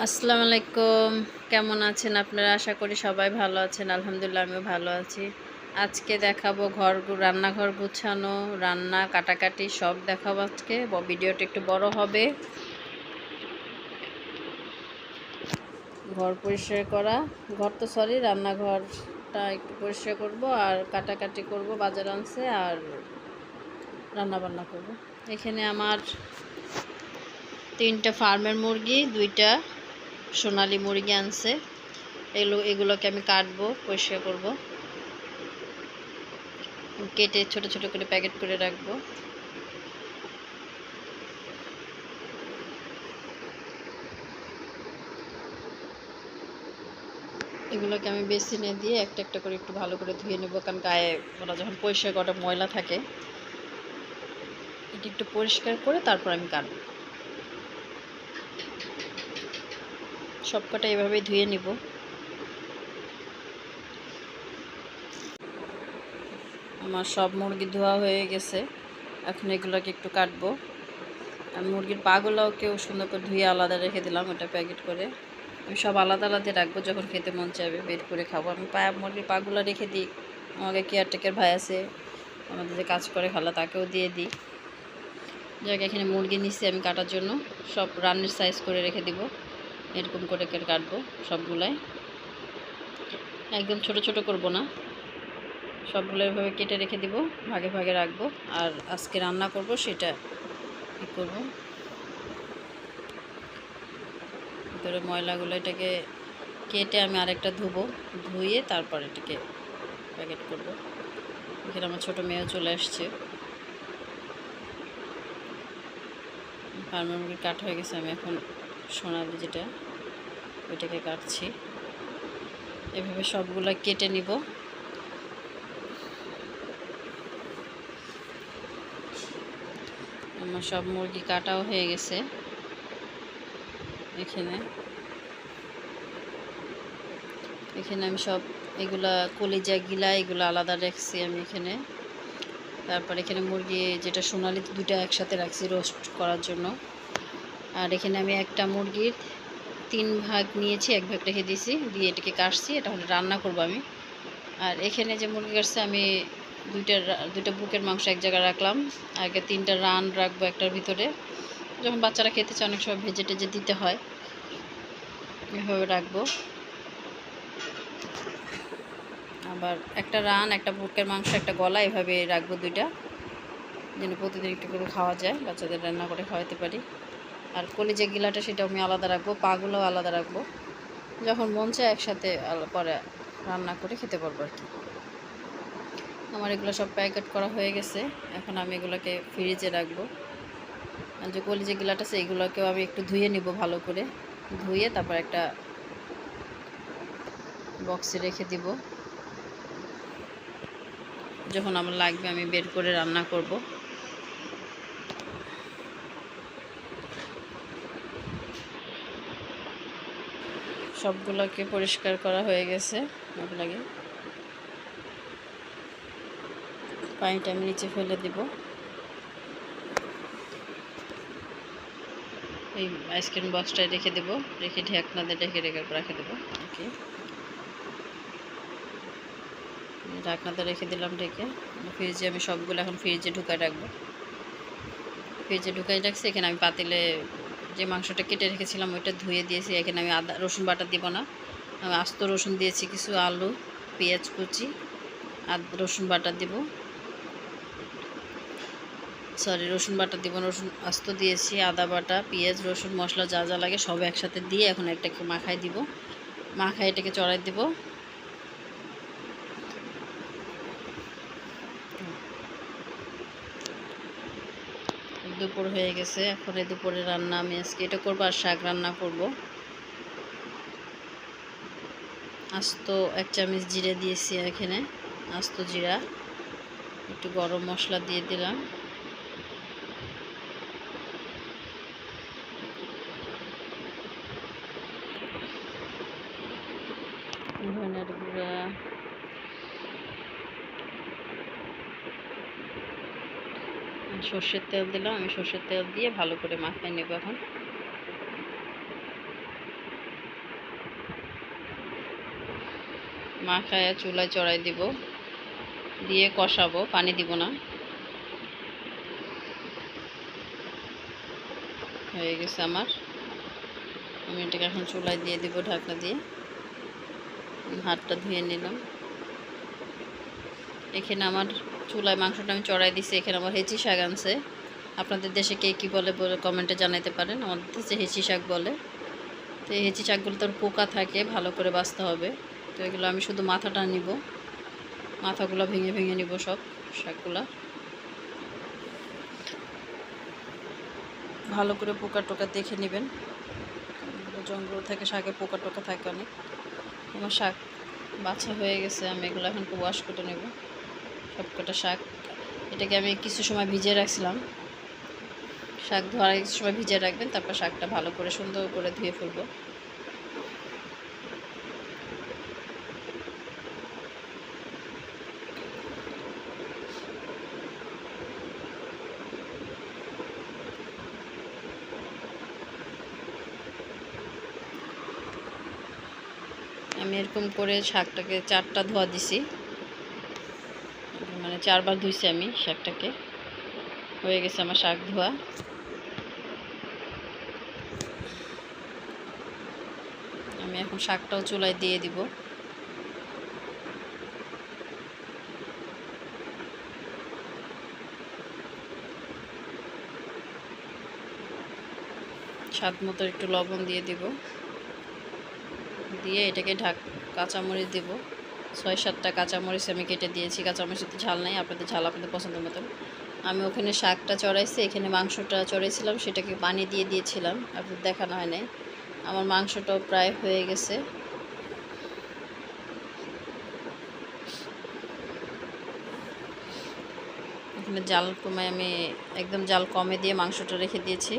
আসসালামু আলাইকুম। কেমন আছেন আপনারা? আশা করি সবাই ভালো আছেন। আলহামদুলিল্লাহ আমিও ভালো আছি। আজকে দেখাবো রান্নাঘর গুছানো, রান্না, কাটাকাটি সব দেখাবো আজকে। ভিডিওটা একটু বড় হবে। ঘর পরিষ্কার করা, রান্নাঘরটা একটু পরিষ্কার করব আর কাটাকাটি করব, বাজার আনছে আর রান্না বান্না করব। এখানে আমার 3টা ফার্মের মুরগি, 2টা সোনালী মুরগি আনছে। এগুলোকে আমি কাটবো, পরিষ্কার করব, কেটে ছোট ছোট করে প্যাকেট করে রাখবো। এগুলোকে আমি বেসিনে দিয়ে একটা একটা করে একটু ভালো করে ধুয়ে নেব, কারণ গায়ে ওরা যখন পরিষ্কার করা ময়লা থাকে, এটি একটু পরিষ্কার করে তারপর আমি কাটবো। সবকটা এভাবেই ধুয়ে নিব। আমার সব মুরগি ধোয়া হয়ে গেছে, এখন এগুলোকে একটু কাটবো। আমি মুরগির পাগুলোকেও সুন্দর করে ধুয়ে আলাদা রেখে দিলাম, ওটা প্যাকেট করে। আমি সব আলাদা আলাদা রাখবো, যখন খেতে মন চাইবে বের করে খাবো। আমি মুরগির পাগুলো রেখে দিই, আমাকে কেয়ারটেকার ভাই আছে আমাদের যে কাজ করে খালা, তাকেও দিয়ে দিই। যাক, এখানে মুরগি নিচ্ছি আমি কাটার জন্য, সব রান্নার সাইজ করে রেখে দিব। এরকম করে কেটে কাটবো সবগুলাই, একদম ছোট ছোট করব না, সবগুলো এভাবে কেটে রেখে দিব, ভাগে ভাগে রাখবো। আর আজকে রান্না করব সেটা কী করব, ভিতরে ময়লাগুলো এটাকে কেটে আমি আরেকটা ধুবো, ধুয়ে তারপর এটাকে প্যাকেট করব। এখানে আমার ছোটো মেয়েও চলে আসছে। ফার্মের মুরগি কাটা হয়ে গেছে, আমি এখন সোনালি যেটা ওইটাকে কাটছি। এভাবে সবগুলো কেটে নিব। আমার সব মুরগি কাটাও হয়ে গেছে। এখানে আমি সব এগুলা কলিজা গিলা এগুলো আলাদা রাখছি আমি এখানে। তারপর এখানে মুরগি যেটা সোনালি, 2টা একসাথে রাখছি রোস্ট করার জন্য। আর এখানে আমি একটা মুরগির 3 ভাগ নিয়েছি, 1 ভাগ রেখে দিয়েছি, দিয়ে এটাকে কাটছি, এটা হলে রান্না করব আমি। আর এখানে যে মুরগি কাটছে আমি দুইটা বুকের মাংস এক জায়গায় রাখলাম, আগে 3টা রান রাখবো একটার ভিতরে, যখন বাচ্চারা খেতে চায় অনেক সময় ভেজে টেজে দিতে হয়, এভাবে রাখবো। আবার একটা রান, একটা বুকের মাংস, একটা গলা, এভাবে রাখবো 2টা, যেন প্রতিদিন একটু করে খাওয়া যায়, বাচ্চাদের রান্না করে খাওয়াতে পারি। আর কলিজা গিলাটা সেটা আমি আলাদা রাখবো, পাগুলোও আলাদা রাখবো, যখন মন চায় একসাথে পরে রান্না করে খেতে পারবো আর কি। আমার এগুলো সব প্যাকেট করা হয়ে গেছে, এখন আমি এগুলোকে ফ্রিজে রাখবো। আর যে কলিজা গিলাটা আছে এগুলোকেও আমি একটু ধুয়ে নিব, ভালো করে ধুয়ে তারপর একটা বক্সে রেখে দিব, যখন আমার লাগবে আমি বের করে রান্না করব। সবগুলোকে পরিষ্কার করা হয়ে গেছে। আপনাকে পানিটা আমি নিচে ফেলে দেব, এই আইসক্রিম বক্সটায় রেখে দেব, রেখে ঢাকনা দিয়ে রেখে দেবো। ওকে, ঢাকনাতে রেখে দিলাম ঢেকে। ফ্রিজে আমি সবগুলো এখন ফ্রিজে ঢুকায় রাখবো, ফ্রিজে ঢুকাই রাখছি। এখানে আমি পাতিলে যে মাংসটা কেটে রেখেছিলাম ওইটা ধুয়ে দিয়েছি। এখানে আমি আদা রসুন বাটা দিব না, আমি আস্ত রসুন দিয়েছি, কিছু আলু, পেঁয়াজ কুচি আর রসুন বাটা দিব, রসুন বাটা দিব, রসুন আস্ত দিয়েছি, আদা বাটা, পেঁয়াজ, রসুন, মশলা যা যা লাগে সব একসাথে দিয়ে এখন একটাকে মাখাই দিব, মাখাই এটাকে চড়াই দিব। দুপুর হয়ে গেছে, এখন এই দুপুরে রান্না আমি আজকে এটা করবো, আর শাক রান্না করব। আস্ত 1 চামচ জিরে দিয়েছি এখানে, আস্ত জিরা, একটু গরম মশলা দিয়ে দিলাম, ধনের গুঁড়া, সর্ষের তেল দিলাম। আমি সর্ষের তেল দিয়ে ভালো করে মাখিয়ে নেব এখন। মাখায় চুলায় চড়াই দিব, দিয়ে কষাবো, পানি দিব না। হয়ে গেছে আমার। আমি এটাকে এখন চুলায় দিয়ে দিব ঢাকনা দিয়ে। হাতটা ধুয়ে নিলাম। এখানে আমার চুলায় মাংসটা আমি চড়াই দিছি। এখানে আমার হেঁচি শাক আনছে। আপনাদের দেশে কে কী বলে বলে কমেন্টে জানাতে পারেন। আমাদের দেশে হেঁচি শাক বলে। তো এই হেঁচি শাকগুলো তোর পোকা থাকে, ভালো করে বাছতে হবে। তো এগুলো আমি শুধু মাথাটা নিব, মাথাগুলো ভেঙে ভেঙে নিব সব শাকগুলা। ভালো করে পোকা টোকা দেখে নেবেন, জঙ্গল থেকে শাকে পোকা টোকা থাকে অনেক। আমার শাক বাছা হয়ে গেছে, আমি এগুলো এখন ওয়াশ করে নেব সবকটা শাক। এটাকে আমি কিছু সময় ভিজিয়ে রাখছিলাম। শাক ধোয়ার কিছু সময় ভিজিয়ে রাখবেন, তারপর শাকটা ভালো করে সুন্দর করে ধুয়ে ফেলবো। আমি এরকম করে শাকটাকে 4টা ধোয়া দিছি, মানে 4বার ধুইছি আমি শাকটাকে। হয়ে গেছে আমার শাক ধোয়া। আমি এখন শাকটাও চুলায় দিয়ে দিব। স্বাদ মতো একটু লবণ দিয়ে দিব, দিয়ে এটাকে কাঁচামরিচ দেব। 6-7টা কাঁচামরিচ আমি কেটে দিয়েছি। কাঁচামরিচের তো ঝাল নাই, আপনাদের ঝাল আপনাদের পছন্দের মতন। আমি ওখানে শাকটা চড়াইছি, এখানে মাংসটা চড়াইছিলাম, সেটাকে পানি দিয়ে দিয়েছিলাম, আপনাদের দেখানো হয় নাই। আমার মাংসটাও প্রায় হয়ে গেছে। এখানে জাল কমে আমি একদম জাল কমে দিয়ে মাংসটা রেখে দিয়েছি।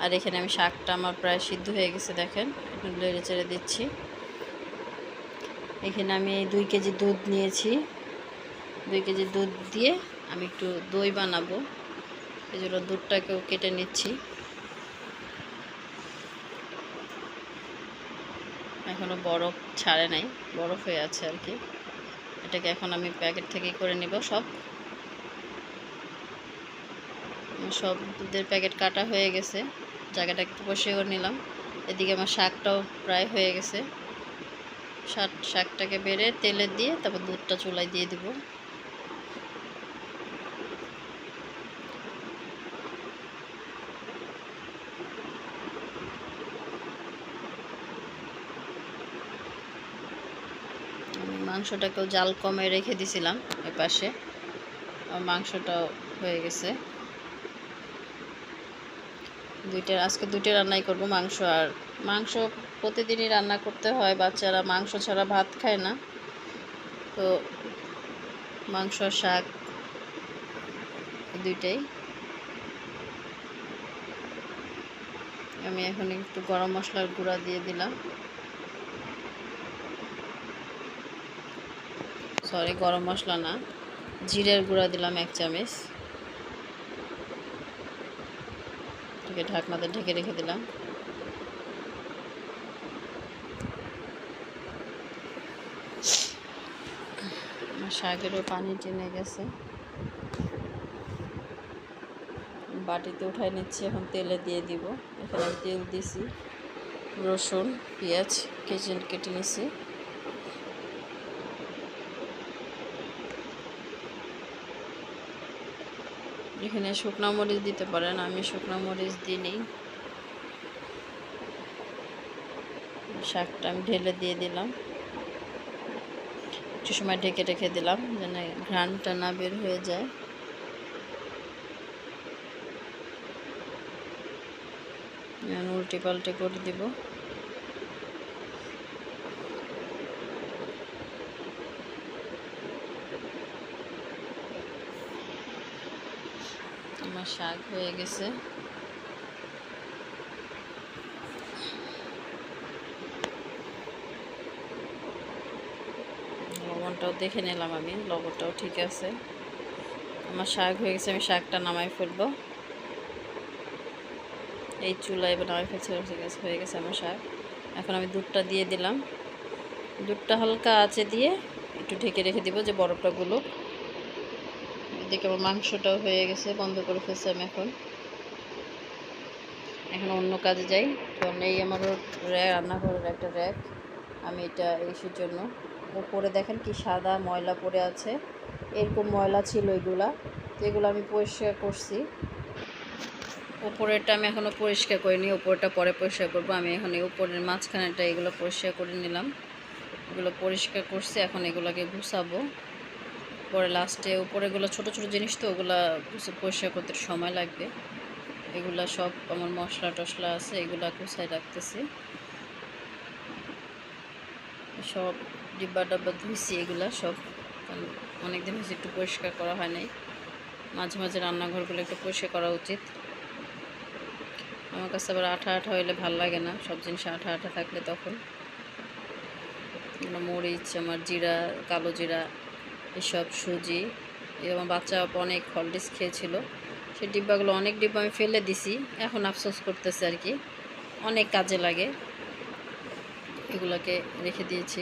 আর এখানে আমি শাকটা আমার প্রায় সিদ্ধ হয়ে গেছে, দেখেন। এখন নেড়ে চেড়ে দিচ্ছি। এখানে আমি 2 কেজি দুধ নিয়েছি। 2 কেজি দুধ দিয়ে আমি একটু দই বানাবো, এই জন্য দুধটাকেও কেটে নিচ্ছি। এখনও বরফ ছাড়ে নাই, বরফ হয়ে আছে আর কি। এটাকে এখন আমি প্যাকেট থেকেই করে নেব। সব দুধের প্যাকেট কাটা হয়ে গেছে, জায়গাটা একটু বসিয়েও নিলাম। এদিকে আমার শাকটাও প্রায় হয়ে গেছে। শাকটাকে বেড়ে তেলে দিয়ে তারপর দুধটা চুলায় দিয়ে দিব। আমি মাংসটাকেও জাল কমে রেখে দিছিলাম ওই পাশে। মাংসটাও হয়ে গেছে। আজকে 2টা রান্নাই করব, মাংস আর মাংস প্রতিদিনই রান্না করতে হয়। বাচ্চারা মাংস ছাড়া ভাত খায় না, তো মাংস আর শাক 2টাই। আমি এখন একটু গরম মশলার গুঁড়া দিয়ে দিলাম, সরি গরম মশলা না, জিরের গুঁড়া দিলাম 1 চামচ। ঢাকনাতে ঢেকে রেখে দিলাম। শাকেরও পানি টেনে গেছে। বাটিতে উঠাই নিচ্ছি, এখন তেলে দিয়ে দিব। এখানে আমি তেল দিছি, রসুন পেঁয়াজ কেটে নিছি। এখানে শুকনো মরিচ দিতে পারেন, আমি শুকনো মরিচ দিইনি। শাকটা আমি ঢেলে দিয়ে দিলাম, কিছু সময় ঢেকে রেখে দিলাম যেন ঘ্রাণটা না বের হয়ে যায়। উল্টে পাল্টে করে দিব। আমার শাক হয়ে গেছে। লবণটাও দেখে নিলাম, আমি লবণটাও ঠিক আছে। আমার শাক হয়ে গেছে, আমি শাকটা নামাই ফেলবো। এই চুলা এবার নামাই ফেলছে, হয়ে গেছে আমার শাক। এখন আমি দুধটা দিয়ে দিলাম, দুধটা হালকা আঁচে দিয়ে একটু ঢেকে রেখে দিব যে বরফটা গুলো। এদিকে আমার মাংসটাও হয়ে গেছে, বন্ধ করে ফেলছি আমি এখন অন্য কাজে যাই। কারণ এই আমারও রান্নাঘরের একটা র্যাক, আমি এটা ইসের জন্য। উপরে দেখেন কি সাদা ময়লা পড়ে আছে, এরকম ময়লা ছিল এগুলা, তো এগুলো আমি পরিষ্কার করছি। উপরেরটা আমি এখনও পরিষ্কার করিনি, উপরটা পরে পরিষ্কার করবো। আমি এখন এই উপরের মাঝখানেটা এগুলো পরিষ্কার করে নিলাম, এগুলো পরিষ্কার করছি। এখন এগুলোকে গুছাবো পরে লাস্টে। উপরেগুলো ছোট ছোট জিনিস তো ওগুলা পরিষ্কার করতে সময় লাগবে। এগুলা সব আমার মশলা টশলা আছে, এগুলা গুছাই রাখতেছি। সব ডিব্বা ডাব্বা ধুইছি এগুলা সব, কারণ অনেকদিন হয়েছে একটু পরিষ্কার করা হয় নাই। মাঝে মাঝে রান্নাঘরগুলো একটু পরিষ্কার করা উচিত। আমার কাছে আবার আঠা আঠা হইলে ভাল লাগে না, সব জিনিস আঠা আঠা থাকলে তখন। মরিচ, আমার জিরা, কালো জিরা, এসব সুজি। আমার বাচ্চা অনেক হরলিক্স খেয়েছিল, সেই ডিব্বাগুলো অনেক ডিব্বা আমি ফেলে দিছি, এখন আফসোস করতেছে আর কি, অনেক কাজে লাগে। এগুলোকে রেখে দিয়েছি।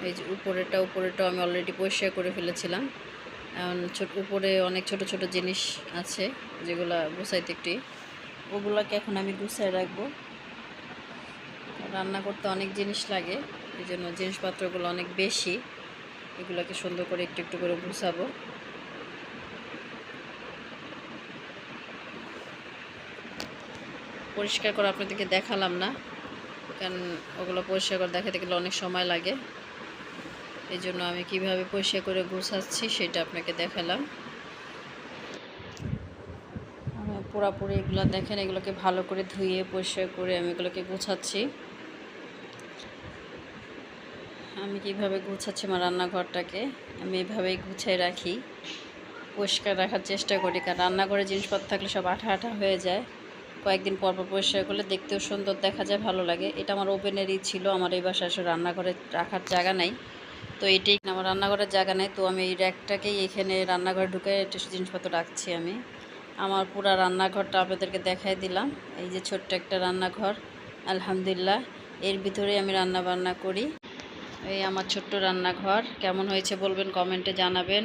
এই যে উপরেটাও আমি অলরেডি পরিষ্কার করে ফেলেছিলাম। এখন উপরে অনেক ছোট ছোট জিনিস আছে যেগুলা গুছাইতে একটু, ওগুলোকে এখন আমি গুছাই রাখবো। রান্না করতে অনেক জিনিস লাগে, এই জন্য জিনিসপত্রগুলো অনেক বেশি, এগুলোকে সুন্দর করে একটু একটু করে গুছাবো। পরিষ্কার করে আপনাদেরকে দেখালাম না, কারণ ওগুলো পরিষ্কার করে দেখাতে গেলে অনেক সময় লাগে। এই জন্য আমি কিভাবে পরিষ্কার করে গুছাচ্ছি সেটা আপনাকে দেখালাম। পুরাপুরি এগুলো দেখেন, এগুলোকে ভালো করে ধুয়ে পরিষ্কার করে আমি এগুলোকে গুছাচ্ছি। আমি কিভাবে গুছাচ্ছি আমার রান্নাঘরটাকে, আমি এভাবেই গুছিয়ে রাখি, পরিষ্কার রাখার চেষ্টা করি। কারণ রান্নাঘরে জিনিসপত্র থাকলে সব আঠা আঠা হয়ে যায়, কয়েকদিন পর পর পরিষ্কার করলে দেখতেও সুন্দর দেখা যায়, ভালো লাগে। এটা আমার ওভেনেরই ছিল, আমার এই বাসায় আসলে রান্নাঘরে রাখার জায়গা নাই, তো এটাই আমার রান্নাঘরের জায়গা নেই, তো আমি এই র্যাকটাকেই এখানে রান্নাঘরে ঢুকে জিনিসপত্র রাখছি। আমি আমার পুরো রান্নাঘরটা আপনাদেরকে দেখাই দিলাম। এই যে ছোট্ট একটা রান্নাঘর, আলহামদুলিল্লাহ এর ভিতরেই আমি রান্না বান্না করি। এই আমার ছোট্ট রান্নাঘর কেমন হয়েছে বলবেন, কমেন্টে জানাবেন।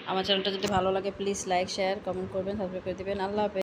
আমার চ্যানেলটা যদি ভালো লাগে প্লিজ লাইক শেয়ার কমেন্ট করবেন, সাবস্ক্রাইব করে দেবেন। আল্লাহ হাফেজ।